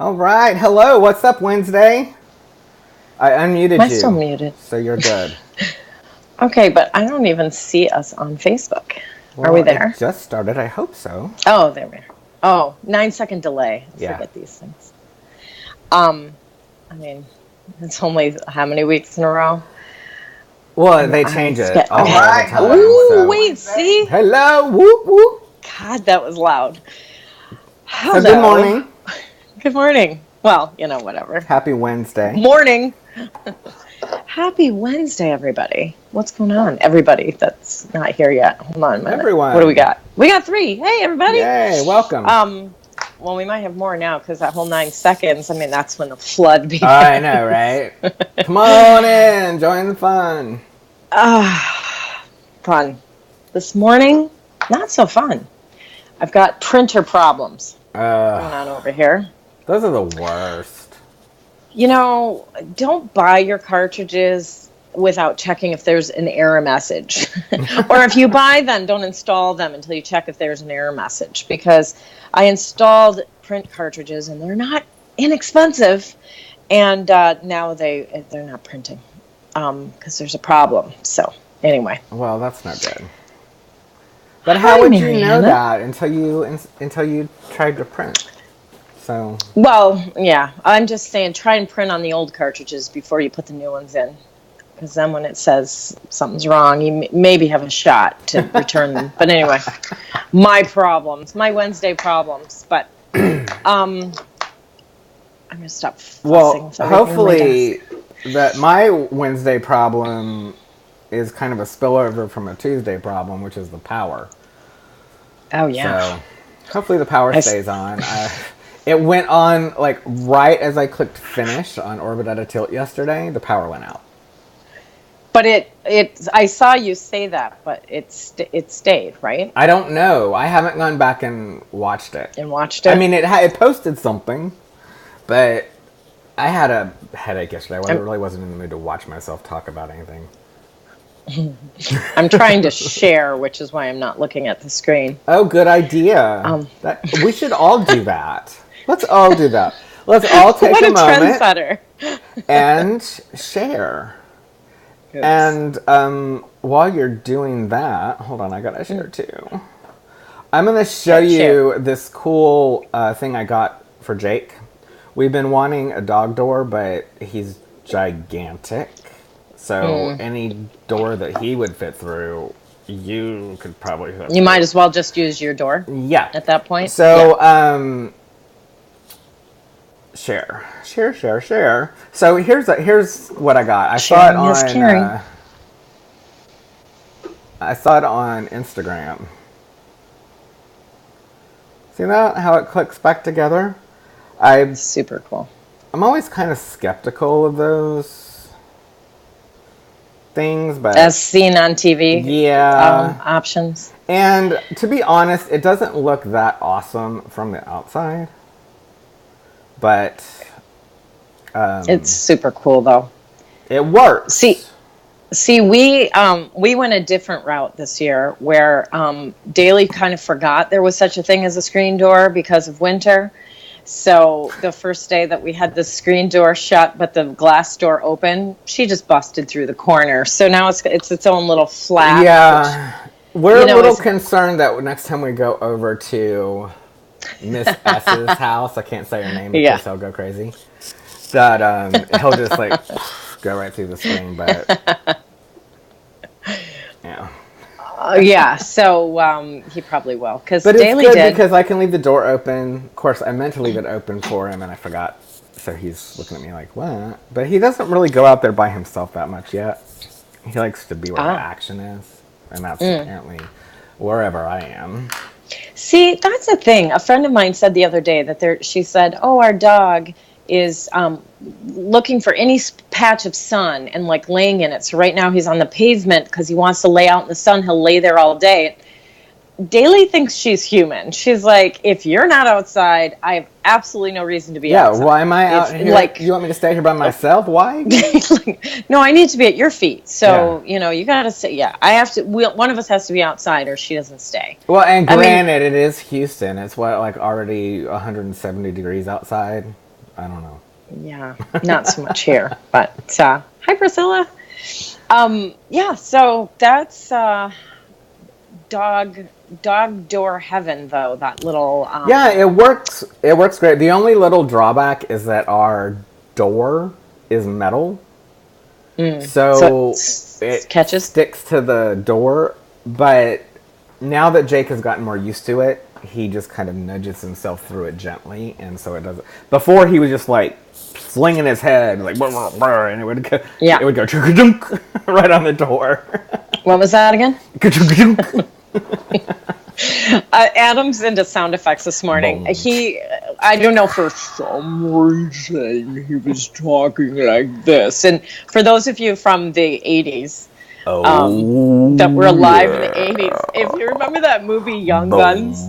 All right. Hello. What's up, Wednesday? I unmuted Am I you. still muted? So you're good. Okay, but I don't even see us on Facebook. Well, Are we there? It just started. I hope so. Oh, there we are. Oh, 9-second delay. I Yeah. forget these things. I mean, it's only how many weeks in a row? Well, they change it all Okay. the time. Ooh, So. wait, see? Hello. Whoop, whoop. God, that was loud. Hello. So good morning. Good morning. Well, whatever. Happy Wednesday. Morning. Happy Wednesday, everybody. What's going on? Everybody that's not here yet. Hold on a minute. Everyone. What do we got? We got 3. Hey, everybody. Yay, welcome. Well, we might have more now because that whole 9 seconds, I mean, that's when the flood began. I know, right? Come on in. Join the fun. Fun. This morning, not so fun. I've got printer problems going on over here. Those are the worst. Don't buy your cartridges without checking if there's an error message. Or if you buy them, don't install them until you check if there's an error message. Because I installed print cartridges, and they're not inexpensive. And now they're not printing because there's a problem. So, anyway. Well, that's not good. But how would you know that until you tried to print? So. Well, yeah, I'm just saying try and print on the old cartridges before you put the new ones in. Because then when it says something's wrong, you maybe have a shot to return them. But anyway, my Wednesday problems. But I'm going to stop fussing. Well, hopefully that my Wednesday problem is kind of a spillover from a Tuesday problem, which is the power. Oh, yeah. So hopefully the power stays on. It went on, right as I clicked finish on Orbit at a Tilt yesterday, the power went out. But I saw you say that, but it stayed, right? I don't know. I haven't gone back and watched it. I mean, it posted something, but I had a headache yesterday. I really wasn't in the mood to watch myself talk about anything. I'm trying to share, which is why I'm not looking at the screen. Oh, good idea. We should all do that. Let's all do that. Let's all take a moment trendsetter. and share. Yes. And while you're doing that, hold on, I gotta share too. I'm gonna show you this cool thing I got for Jake. We've been wanting a dog door, but he's gigantic. So any door that he would fit through, you could probably hook. You might as well just use your door. Yeah. At that point. So share. So here's what I got. I saw it on Instagram. See that? How it clicks back together? Super cool. I'm always kind of skeptical of those things, but as seen on TV, options. And to be honest, it doesn't look that awesome from the outside, but it's super cool though. It works. See, we went a different route this year, where Daly kind of forgot there was such a thing as a screen door because of winter. So the first day that we had the screen door shut, but the glass door open, she just busted through the corner. So now it's its own little flap. Yeah, we're a little concerned that next time we go over to Miss S's house, I can't say her name because he'll go crazy. That he'll just go right through the screen, but yeah. So he probably will. But it's good because I can leave the door open. Of course, I meant to leave it open for him, and I forgot. So he's looking at me like, what? But he doesn't really go out there by himself that much yet. He likes to be where the action is. And that's apparently wherever I am. See, that's the thing. A friend of mine said the other day that she said, our dog is looking for any patch of sun and laying in it. So right now he's on the pavement because he wants to lay out in the sun. He'll lay there all day. Daly thinks she's human. She's like, if you're not outside, I have absolutely no reason to be outside. Yeah, why am I out here? You want me to stay here by myself? Why? No, I need to be at your feet. So, you got to stay. Yeah, I have to. One of us has to be outside or she doesn't stay. Well, and granted, it is Houston. It's already 170 degrees outside. I don't know. Yeah, not so much here, but hi Priscilla. Yeah, so that's dog door heaven though. That little Yeah, it works. It works great. The only little drawback is that our door is metal, so it catches. sticks to the door. But now that Jake has gotten more used to it, he just kind of nudges himself through it gently, and so it doesn't. Before he was just like flinging his head like, and it would go, it would go right on the door. What was that again? Adam's into sound effects this morning. I don't know, for some reason he was talking like this. And for those of you from the 80s that were alive in the 80s, if you remember that movie Young Guns,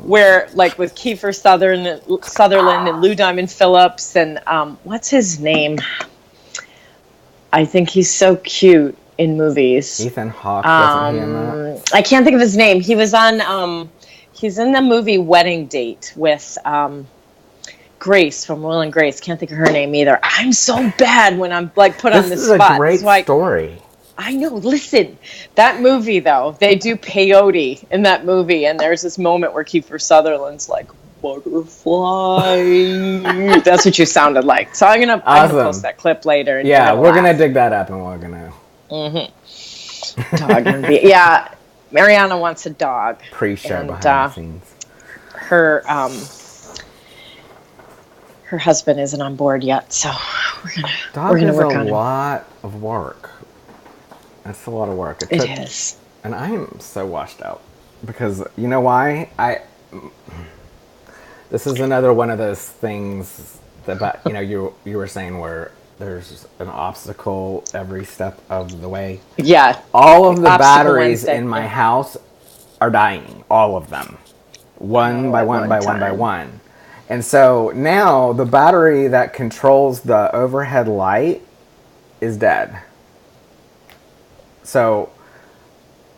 where like with Kiefer Sutherland and Lou Diamond Phillips and what's his name? I think he's so cute in movies. Ethan Hawke, wasn't he in that? I can't think of his name. He was on he's in the movie Wedding Date with Grace from Will and Grace. Can't think of her name either. I'm so bad when I'm like put on the spot. This is a great story. I know. Listen, that movie though, they do peyote in that movie, and there's this moment where Kiefer Sutherland's like, butterfly. That's what you sounded like. So I'm gonna post that clip later. And yeah, we're gonna dig that up, and we're gonna. Dog and yeah, Mariana wants a dog. Pre-show behind the scenes. Her husband isn't on board yet, so we're gonna work on it. A lot of work. That's a lot of work. It is. And I am so washed out because you know why? This is another one of those things that you were saying where there's an obstacle every step of the way. Yeah. All of the batteries in my house are dying. All of them. One by one. And so now the battery that controls the overhead light is dead. So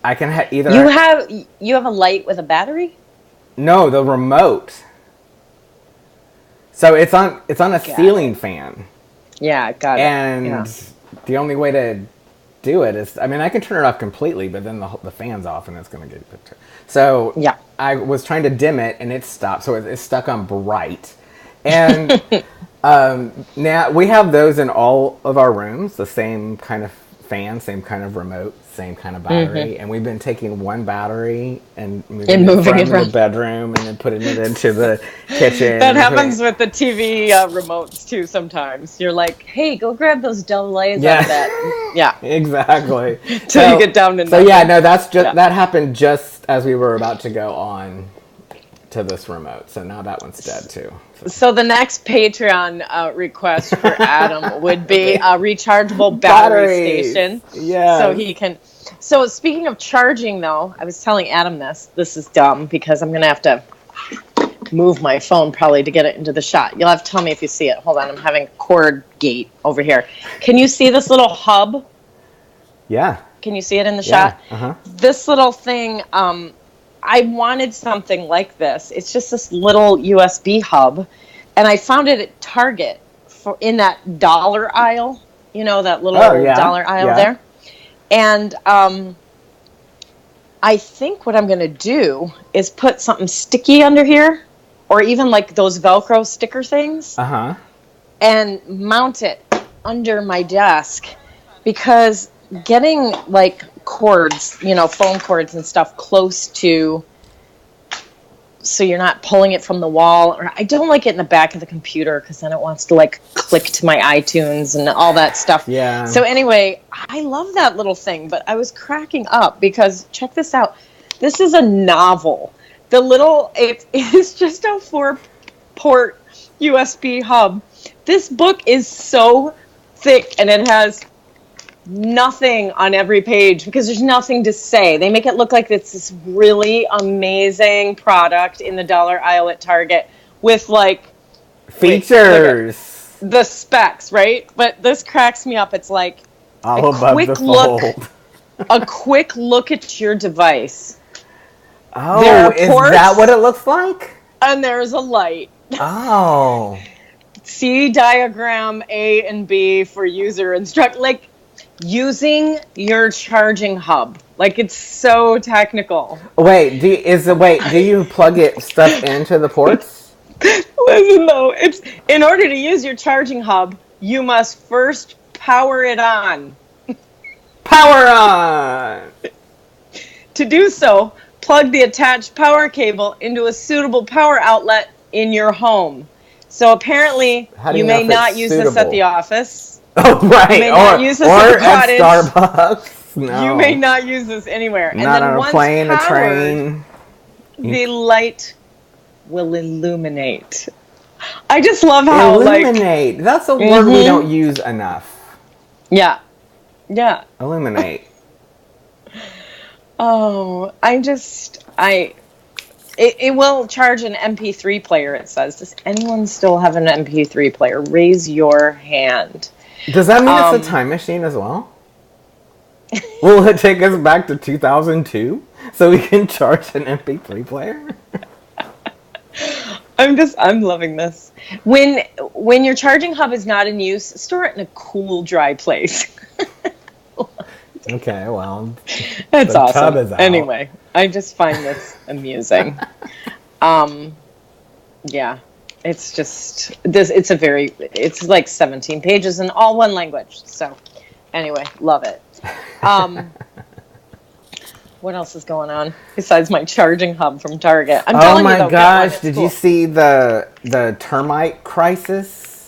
I can either... You have a light with a battery? No, the remote. So it's on a ceiling fan. Yeah, got it. And the only way to do it is, I mean, I can turn it off completely, but then the fan's off and it's going to get picture. So I was trying to dim it and it stopped. So it's stuck on bright. And now we have those in all of our rooms, the same kind of fan, same kind of remote, same kind of battery. And we've been taking one battery and moving it from the bedroom and then putting it into the kitchen. That happens with the TV remotes too sometimes. You're like, hey, go grab those double A's out of that. Yeah. Exactly. Till you get down to nothing. So that's just that happened just as we were about to go on to this remote. So now that one's dead too. So the next Patreon request for Adam would be a rechargeable battery station. Yeah. So he can. So speaking of charging, though, I was telling Adam this. This is dumb because I'm gonna have to move my phone probably to get it into the shot. You'll have to tell me if you see it. Hold on, I'm having cord gate over here. Can you see this little hub? Yeah. Can you see it in the shot? Uh-huh. This little thing. I wanted something like this. It's just this little USB hub, and I found it at Target in that dollar aisle. You know, that little dollar aisle there. And I think what I'm going to do is put something sticky under here, or even like those Velcro sticker things, and mount it under my desk, because getting like cords, phone cords and stuff close to, so you're not pulling it from the wall, or I don't like it in the back of the computer because then it wants to like click to my iTunes and all that stuff. Yeah. So anyway, I love that little thing, but I was cracking up because check this out. This is a novel. It is just a 4-port USB hub. This book is so thick and it has nothing on every page because there's nothing to say. They make it look like it's this really amazing product in the dollar aisle at Target with like features, the specs, right? But this cracks me up. It's like all above the fold. A quick look at your device. Oh, is that what it looks like? And there's a light. Oh. See diagram A and B for user instruct. Like, using your charging hub. Like, it's so technical. Wait, do you plug it stuff into the ports? Listen, though, it's in order to use your charging hub, you must first power it on. Power on! To do so, plug the attached power cable into a suitable power outlet in your home. So apparently, you may not use this at the office. Oh, right. You may not use this at the cottage. Starbucks. No. You may not use this anywhere. Not on a plane, a train. The light will illuminate. I just love how illuminate. That's a word we don't use enough. Yeah. Yeah. Illuminate. Oh, it will charge an MP3 player, it says. Does anyone still have an MP3 player? Raise your hand. Does that mean it's a time machine as well? Will it take us back to 2002 so we can charge an MP3 player? I'm loving this. When your charging hub is not in use, store it in a cool, dry place. Okay, well, that's awesome. Tub is out. Anyway, I just find this amusing. Yeah, it's just this. It's like 17 pages in all one language. So, anyway, love it. What else is going on besides my charging hub from Target? I'm telling you, oh my gosh! Did you see the termite crisis?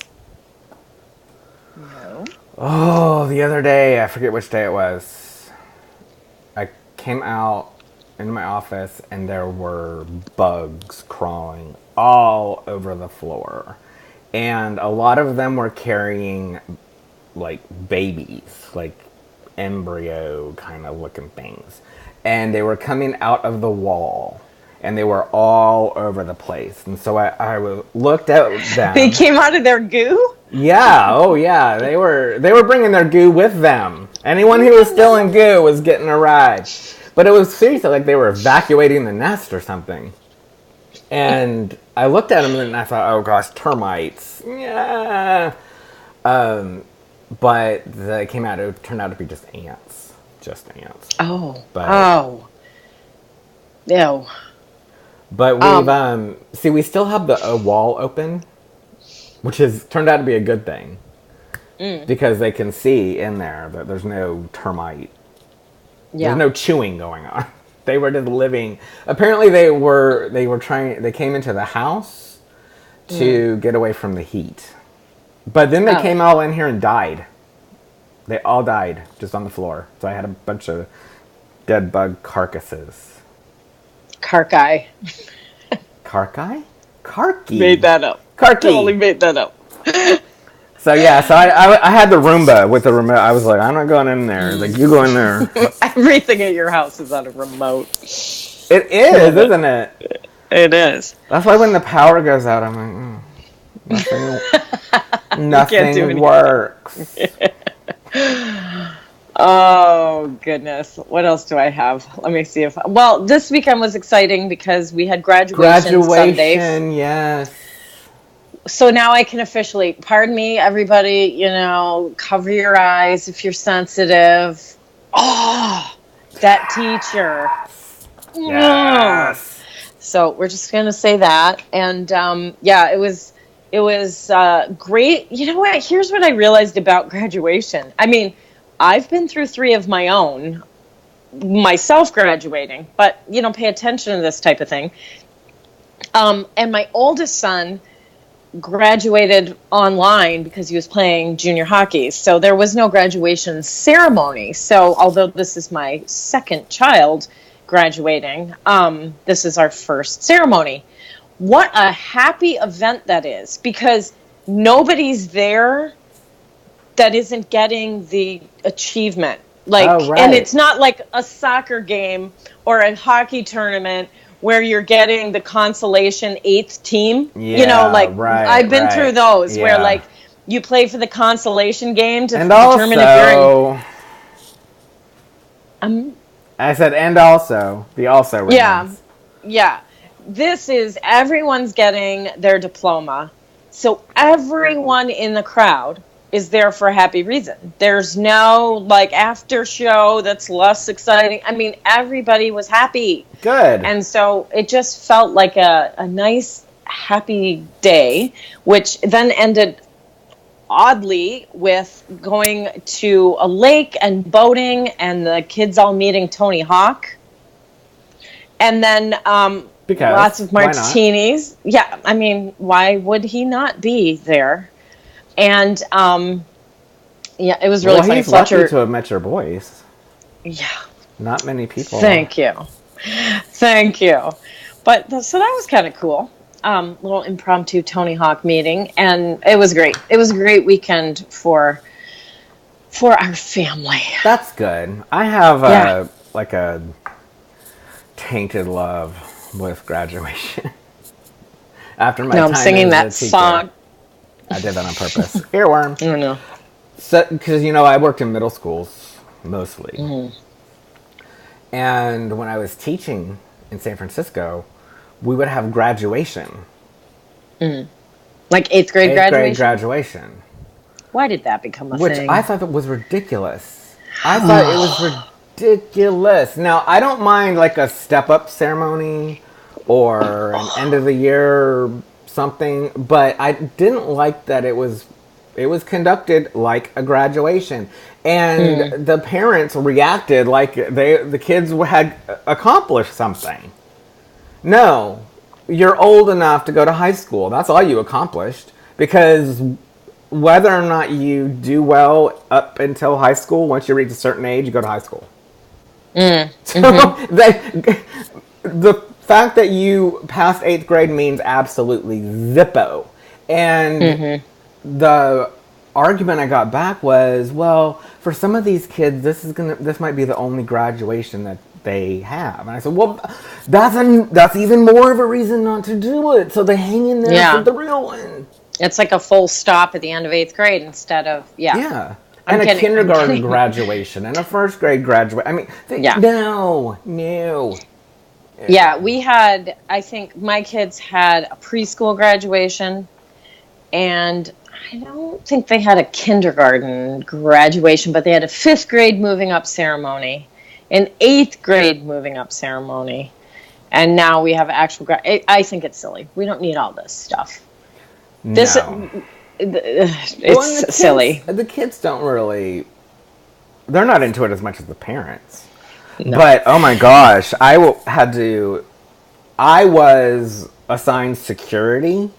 No. Oh, the other day, I forget which day it was. I came out in my office and there were bugs crawling all over the floor. And a lot of them were carrying like babies, like embryo kind of looking things. And they were coming out of the wall. And they were all over the place. And so I looked at them. They came out of their goo? Yeah, oh yeah. They were bringing their goo with them. Anyone who was still in goo was getting a ride. But it was seriously like they were evacuating the nest or something. And I looked at them and I thought, oh gosh, termites. Yeah. But it turned out to be just ants. Just ants. Oh. Ew. But we've we still have a wall open, which has turned out to be a good thing because they can see in there that there's no termite. Yeah. There's no chewing going on. They were just living. Apparently, they came into the house to get away from the heat, but then they came all in here and died. They all died just on the floor. So I had a bunch of dead bug carcasses. Carki. Carki? Carki. Made that up. Carki. Totally made that up. So yeah, I had the Roomba with the remote. I was like, I'm not going in there. Like, you go in there. Everything at your house is on a remote. It is, isn't it? It is. That's why when the power goes out, I'm like, nothing works. Oh, goodness. What else do I have? Let me see well, this weekend was exciting because we had graduation Sunday. Yes. So now I can officially, pardon me, everybody, cover your eyes if you're sensitive. Oh, that teacher. Yes. So we're just going to say that. And, it was great. You know what? Here's what I realized about graduation. I mean, I've been through 3 of my own, myself graduating, but, pay attention to this type of thing. And my oldest son graduated online because he was playing junior hockey. So there was no graduation ceremony. So although this is my second child graduating, this is our first ceremony. What a happy event that is, because nobody's there that isn't getting the achievement. And it's not like a soccer game or a hockey tournament where you're getting the consolation 8th team. Yeah, I've been through those where you play for the consolation game to and determine also, if you're in. I said, and also the also rings. Yeah. This is everyone's getting their diploma. So everyone in the crowd is there for a happy reason. There's no like after show that's less exciting. I mean, everybody was happy. Good. And so it just felt like a nice, happy day, which then ended oddly with going to a lake and boating and the kids all meeting Tony Hawk. And then because lots of martinis. Yeah, I mean, why would he not be there? And yeah, it was really funny. He's lucky to have met your boys. Yeah. Not many people. Thank you. But so that was kind of cool. Little impromptu Tony Hawk meeting, and it was great. It was a great weekend for our family. That's good. I have a tainted love with graduation. After my time I'm singing that teacher, song. I did that on purpose. Earworm. I don't know. So, because I worked in middle schools mostly, and when I was teaching in San Francisco, we would have graduation. Like 8th grade graduation? 8th grade graduation. Why did that become a thing? Which I thought that was ridiculous. I thought it was ridiculous. Now, I don't mind like a step-up ceremony or an end of the year something, but I didn't like that it was conducted like a graduation. And the parents reacted like the kids had accomplished something. No, you're old enough to go to high school. That's all you accomplished. Because whether or not you do well up until high school, once you reach a certain age, you go to high school. So the fact that you passed 8th grade means absolutely zippo. And the argument I got back was, well, for some of these kids, this might be the only graduation that they have. And I said, well, that's even more of a reason not to do it. So they hang in there for the real one. It's like a full stop at the end of 8th grade instead of, Yeah. And a kindergarten graduation and a 1st grade graduation. I mean, no. Yeah, we had, I think my kids had a preschool graduation, and I don't think they had a kindergarten graduation, but they had a 5th grade moving up ceremony, an 8th grade moving up ceremony, and now we have actual I think it's silly. We don't need all this stuff. No. It's silly. The kids don't really, they're not into it as much as the parents. No. But, oh my gosh, I was assigned security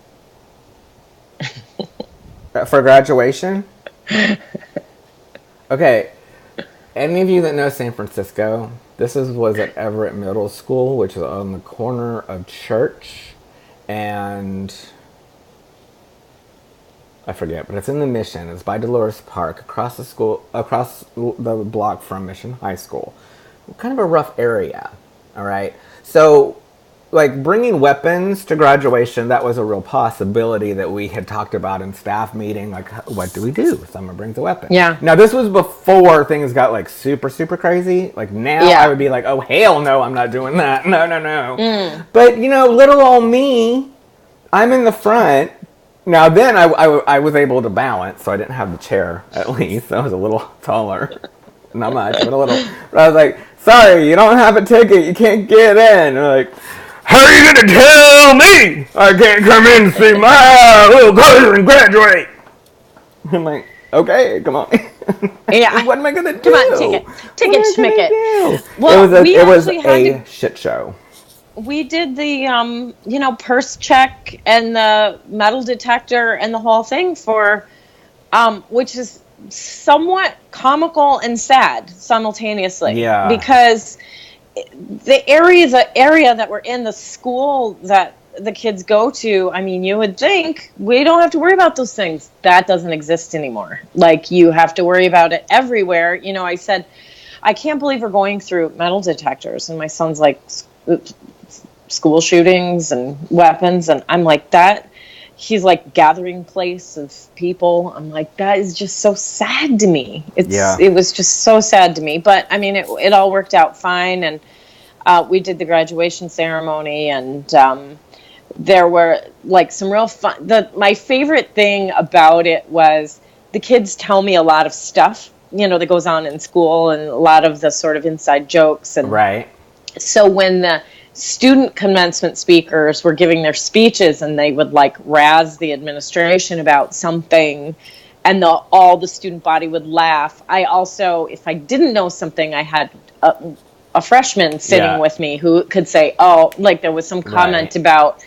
for graduation. Okay, any of you that know San Francisco, was at Everett Middle School, which is on the corner of Church and I forget, but it's in the Mission. It's by Dolores Park, across the block from Mission High School. Kind of a rough area, all right? So, like, bringing weapons to graduation, that was a real possibility that we had talked about in staff meeting. Like, what do we do? Someone brings a weapon. Yeah. Now, this was before things got, like, super, super crazy. Like, now I would be like, oh, hell no, I'm not doing that. No. But, little old me, I'm in the front. Now, then I was able to balance, so I didn't have the chair, at least. I was a little taller. Not much, but a little. But I was like, sorry, you don't have a ticket. You can't get in. And they're like, how are you going to tell me I can't come in and see my little cousin graduate? I'm like, okay, come on. Yeah. What am I going to do? Come on, ticket, schmicket. Well, it was a shit show. We did the, purse check and the metal detector and the whole thing for, which is somewhat comical and sad simultaneously. Yeah. Because the area that we're in, the school that the kids go to, I mean, you would think we don't have to worry about those things. That doesn't exist anymore. Like, you have to worry about it everywhere. I said, I can't believe we're going through metal detectors. And my son's like, school shootings and weapons, and I'm like, that he's like gathering place of people. I'm like, that is just so sad to me. It was just so sad to me, but I mean, it all worked out fine, and we did the graduation ceremony, and there were like some real fun. My favorite thing about it was the kids tell me a lot of stuff, that goes on in school, and a lot of the sort of inside jokes. And right. So when the student commencement speakers were giving their speeches and they would like razz the administration about something, and all the student body would laugh. I also, if I didn't know something, I had a freshman sitting with me who could say, oh, like there was some comment about,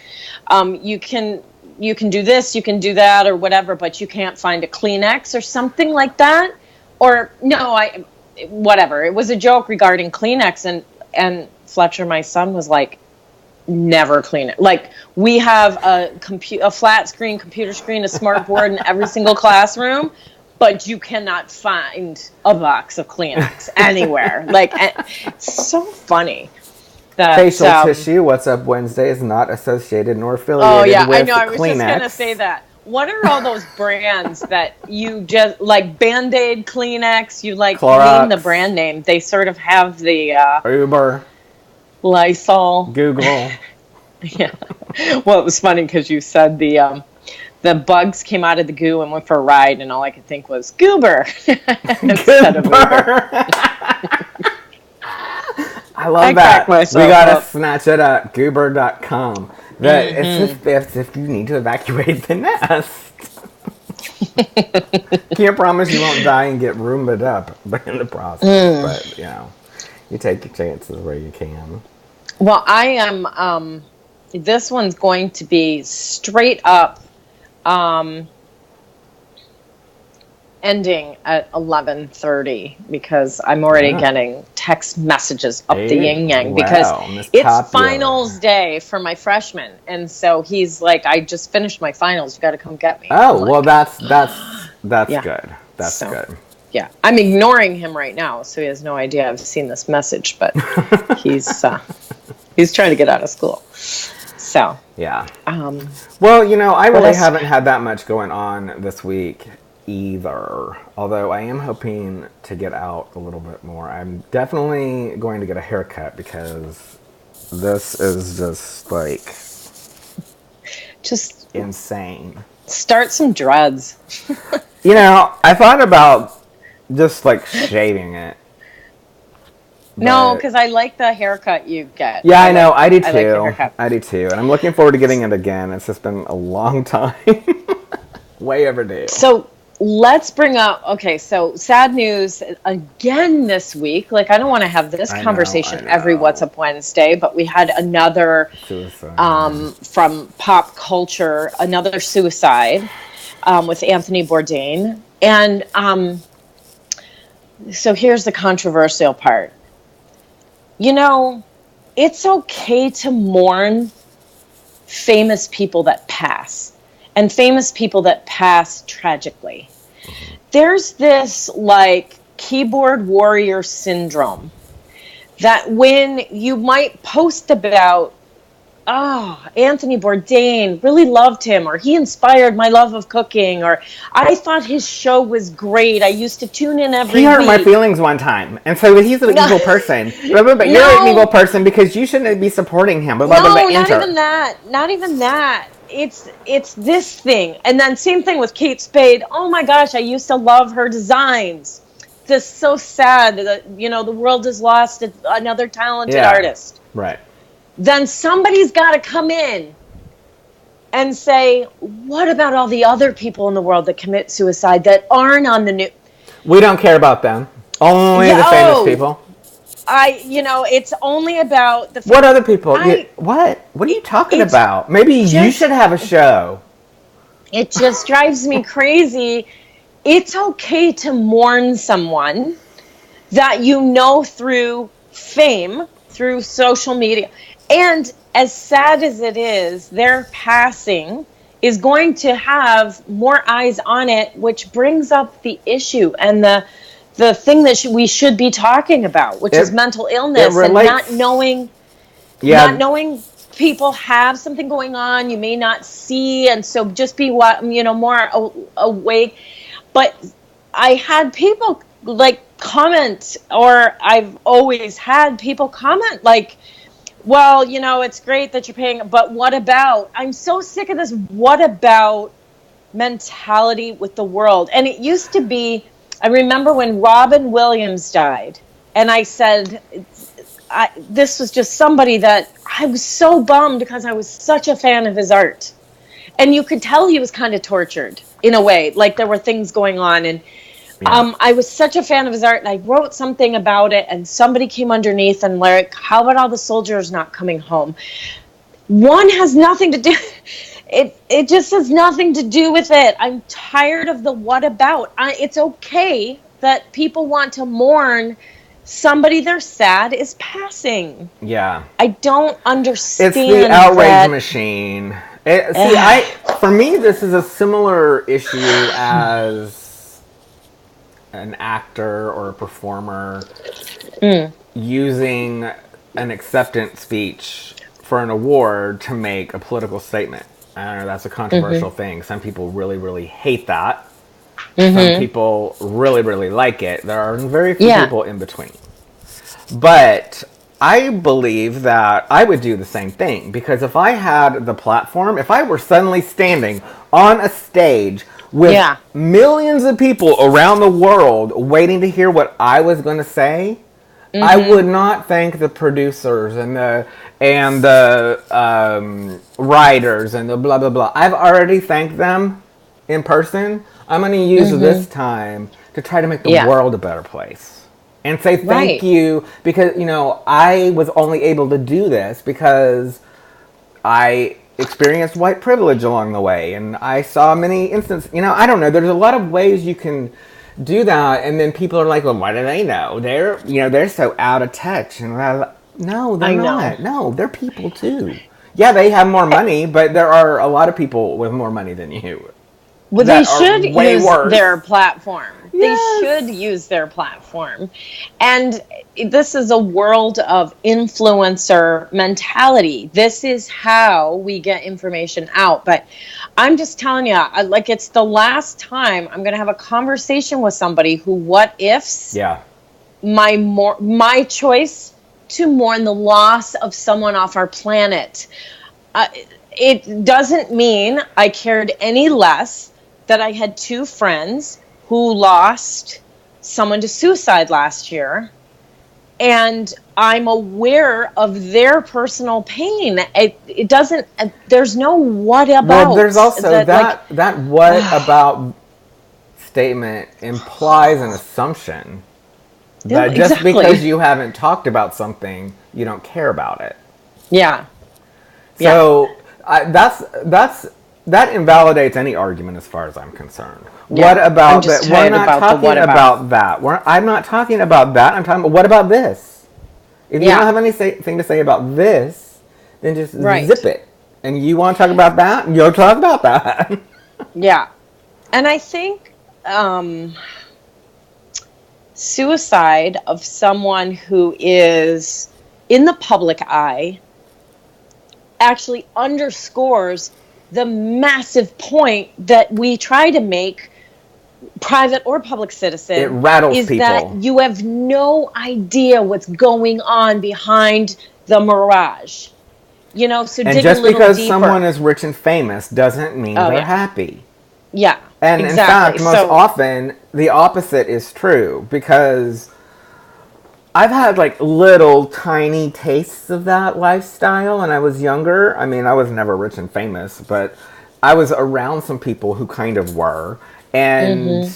you can do this, you can do that, or whatever, but you can't find a Kleenex or something like that. Or no, whatever. It was a joke regarding Kleenex, and Fletcher, my son, was like, never clean it. Like, we have a flat screen, computer screen, a smart board in every single classroom, but you cannot find a box of Kleenex anywhere. Like, it's so funny. That, facial tissue, What's Up Wednesday, is not associated nor affiliated with Kleenex. I know. I was just going to say that. What are all those brands that you just, like Band-Aid, Kleenex, you like Clorox. Name the brand name. They sort of have the... Uber. Lysol. Google. Yeah. Well, it was funny because you said the bugs came out of the goo and went for a ride, and all I could think was Goober instead of Uber. I love that. We gotta snatch it at goober.com. It's as if you need to evacuate the nest. Can't promise you won't die and get Roomba'd up in the process, but you take your chances where you can. Well, I am. This one's going to be straight up ending at 11:30 because I'm already getting text messages up the yin yang because it's finals day for my freshman, and so he's like, "I just finished my finals. You got to come get me." Oh, well, that's good. That's good. Yeah, I'm ignoring him right now, so he has no idea I've seen this message, but he's trying to get out of school. So yeah. Well, I really haven't had that much going on this week either. Although I am hoping to get out a little bit more. I'm definitely going to get a haircut because this is just insane. Start some dreads. I thought about just shaving it. No, because I like the haircut you get. Yeah, I know. I do too. I do too. And I'm looking forward to getting it again. It's just been a long time. Way overdue. So let's bring up, so sad news again this week. I don't want to have this conversation every What's Up Wednesday, but we had another from pop culture, another suicide with Anthony Bourdain. And so here's the controversial part. It's okay to mourn famous people that pass, and famous people that pass tragically. There's this keyboard warrior syndrome that when you might post about, Anthony Bourdain, really loved him, or he inspired my love of cooking, or I thought his show was great. I used to tune in every week. He hurt my feelings one time, and so he's an evil person. But you're an evil person because you shouldn't be supporting him. No, not even that. Not even that. It's this thing. And then same thing with Kate Spade. Oh my gosh, I used to love her designs. This is so sad that, the world has lost another talented artist. Right. Then somebody's got to come in and say, what about all the other people in the world that commit suicide that aren't on the news? We don't care about them. Only the famous people. It's only about the... What other people? What are you talking about? Maybe you should have a show. It just drives me crazy. It's okay to mourn someone that through fame, through social media. And as sad as it is, their passing is going to have more eyes on it, which brings up the issue and the thing that we should be talking about, which is mental illness and not knowing people have something going on you may not see, and so just be more awake. But I had people comment, or I've always had people comment well, it's great that you're paying, but what about? I'm so sick of this. What about mentality with the world? And it used to be, I remember when Robin Williams died, and I said, this was just somebody that I was so bummed because I was such a fan of his art. And you could tell he was kind of tortured in a way, like there were things going on. And I was such a fan of his art, and I wrote something about it, and somebody came underneath and like, how about all the soldiers not coming home? One has nothing to do. It just has nothing to do with it. I'm tired of the what about. It's okay that people want to mourn somebody they're sad is passing. Yeah. I don't understand. It's the outrage machine. For me, this is a similar issue as an actor or a performer using an acceptance speech for an award to make a political statement. I don't know, that's a controversial thing. Some people really, really hate that. Some people really, really like it. There are very few people in between. But I believe that I would do the same thing, because if I had the platform, if I were suddenly standing on a stage with millions of people around the world waiting to hear what I was going to say, I would not thank the producers and the writers and the blah blah blah. I've already thanked them in person. I'm going to use this time to try to make the world a better place and say thank you, because I was only able to do this because I experienced white privilege along the way, and I saw many instances. I don't know. There's a lot of ways you can do that, and then people are like, well, why do they know? They're so out of touch. And no, they're not. No, they're people too. Yeah, they have more money, but there are a lot of people with more money than you. Well, they should use their platform. Yes. They should use their platform. And this is a world of influencer mentality. This is how we get information out. But I'm just telling you, it's the last time I'm going to have a conversation with somebody who what ifs my choice to mourn the loss of someone off our planet. It doesn't mean I cared any less that I had two friends who lost someone to suicide last year, and I'm aware of their personal pain. It doesn't. There's no what about. Well, there's also that what about statement implies an assumption that just because you haven't talked about something, you don't care about it. Yeah. So that invalidates any argument as far as I'm concerned. Yeah, what about that? We're not talking about that. I'm not talking about that. I'm talking about what about this? If you don't have anything to say about this, then just zip it. And you want to talk about that? You'll talk about that. Yeah. And I think suicide of someone who is in the public eye actually underscores the massive point that we try to make, private or public citizen. It rattles is people. That you have no idea what's going on behind the mirage. So dig a little deeper. And just because someone is rich and famous doesn't mean they're happy. Yeah, and exactly. In fact, most often, the opposite is true, because I've had little tiny tastes of that lifestyle when I was younger. I mean, I was never rich and famous, but I was around some people who kind of were. And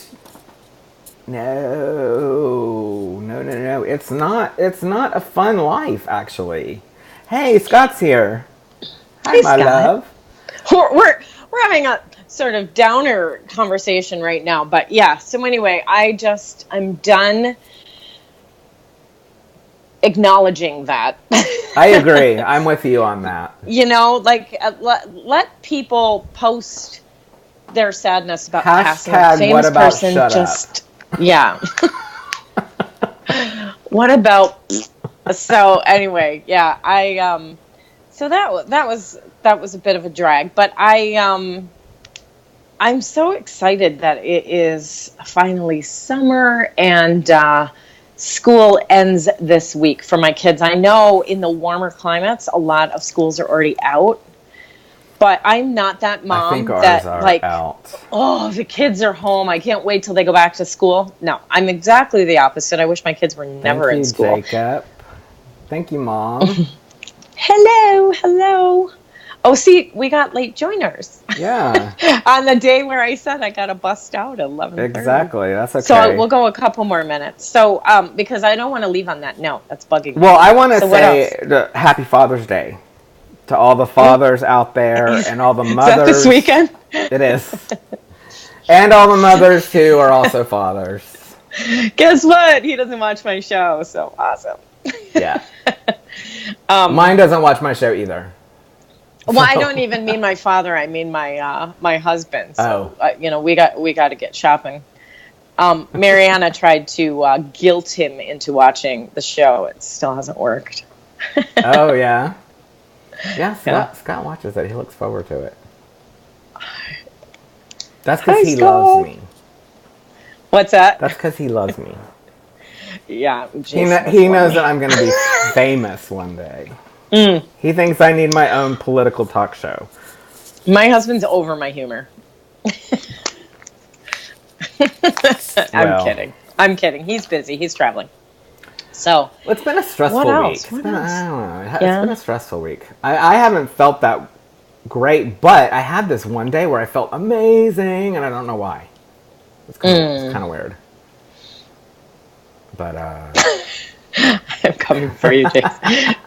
no. It's not a fun life, actually. Hey, Scott's here. Hi, my love. We're having a sort of downer conversation right now, but yeah. So anyway, I'm done acknowledging that. I agree. I'm with you on that. Let people post their sadness about passing a famous what about person. Shut up. Yeah. What about? So anyway, yeah. So that was a bit of a drag, but I'm so excited that it is finally summer, and school ends this week for my kids. I know in the warmer climates, a lot of schools are already out. But I'm not that mom I think ours that are like, out. oh, the kids are home. I can't wait till they go back to school. No, I'm exactly the opposite. I wish my kids were never in school. Thank you, Jacob. Thank you, Mom. Hello. Oh, see, we got late joiners. Yeah. On the day where I said I got to bust out at 11:30. Exactly. That's okay. So we'll go a couple more minutes. So, because I don't want to leave on that note. That's bugging me. Well, I want to say Happy Father's Day to all the fathers out there and all the mothers. Is that this weekend? It is. And all the mothers, too, are also fathers. Guess what? He doesn't watch my show, so awesome. Yeah. Mine doesn't watch my show either. Well, I don't even mean my father. I mean my my husband. So, we got to get shopping. Mariana tried to guilt him into watching the show. It still hasn't worked. Oh, yeah? Yeah, Scott watches it. He looks forward to it. That's because he loves me. What's that? That's because he loves me. Yeah. He knows that I'm going to be famous one day. He thinks I need my own political talk show. My husband's over my humor. I'm kidding. He's busy. He's traveling. So it's been a stressful week. I don't know. It's been a stressful week. I haven't felt that great, but I had this one day where I felt amazing, and I don't know why. It's kind of weird. But I'm coming for you, Jason.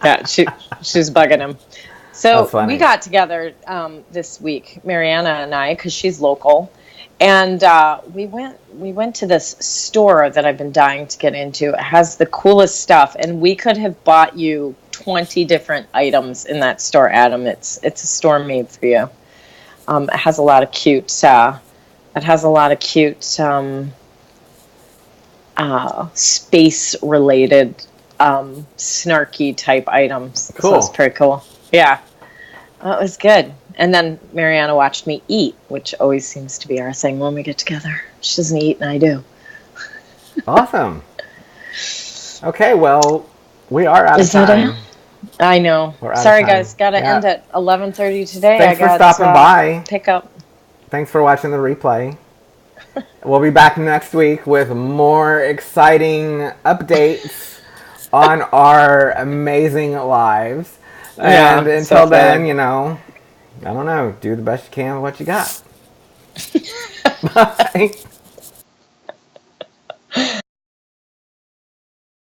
Yeah, she's bugging him. So we got together this week, Mariana and I, because she's local. And we went to this store that I've been dying to get into. It has the coolest stuff, and we could have bought you 20 different items in that store, Adam. It's a store made for you. It has a lot of cute. Space-related, snarky type items. Cool. So it's pretty cool. Yeah, it was good. And then Mariana watched me eat, which always seems to be our thing when we get together. She doesn't eat, and I do. Awesome. Okay, well, we are out of time. I know. Sorry, guys. Got to end at 11:30 today. Thanks for stopping by. Pick up. Thanks for watching the replay. We'll be back next week with more exciting updates on our amazing lives. And until then, I don't know. Do the best you can with what you got. Bye.